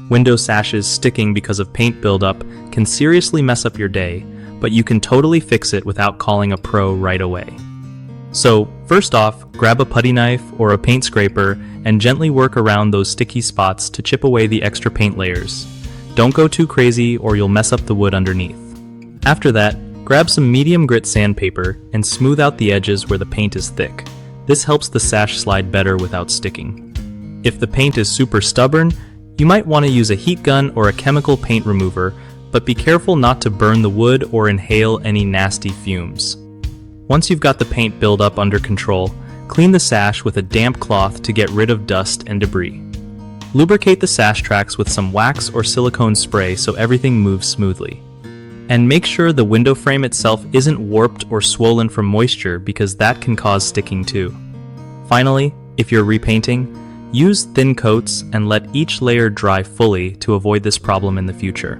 Window sashes sticking because of paint buildup can seriously mess up your day, but you can totally fix it without calling a pro right away. So, first off, grab a putty knife or a paint scraper and gently work around those sticky spots to chip away the extra paint layers. Don't go too crazy or you'll mess up the wood underneath. After that, grab some medium grit sandpaper and smooth out the edges where the paint is thick. This helps the sash slide better without sticking. If the paint is super stubborn, you might want to use a heat gun or a chemical paint remover, but be careful not to burn the wood or inhale any nasty fumes. Once you've got the paint buildup under control, clean the sash with a damp cloth to get rid of dust and debris. Lubricate the sash tracks with some wax or silicone spray so everything moves smoothly. And make sure the window frame itself isn't warped or swollen from moisture because that can cause sticking too. Finally, if you're repainting, use thin coats and let each layer dry fully to avoid this problem in the future.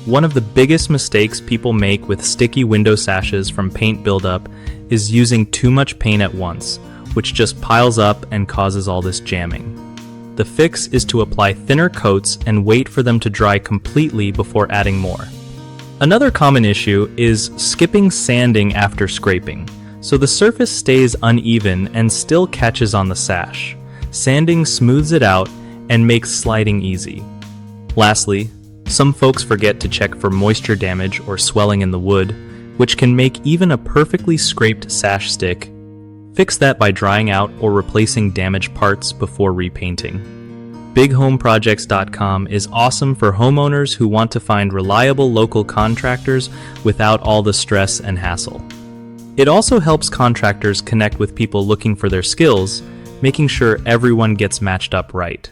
One of the biggest mistakes people make with sticky window sashes from paint buildup is using too much paint at once, which just piles up and causes all this jamming. The fix is to apply thinner coats and wait for them to dry completely before adding more. Another common issue is skipping sanding after scraping, so the surface stays uneven and still catches on the sash. Sanding smooths it out and makes sliding easy. Lastly, some folks forget to check for moisture damage or swelling in the wood, which can make even a perfectly scraped sash stick. Fix that by drying out or replacing damaged parts before repainting. BigHomeProjects.com is awesome for homeowners who want to find reliable local contractors without all the stress and hassle. It also helps contractors connect with people looking for their skills, making sure everyone gets matched up right.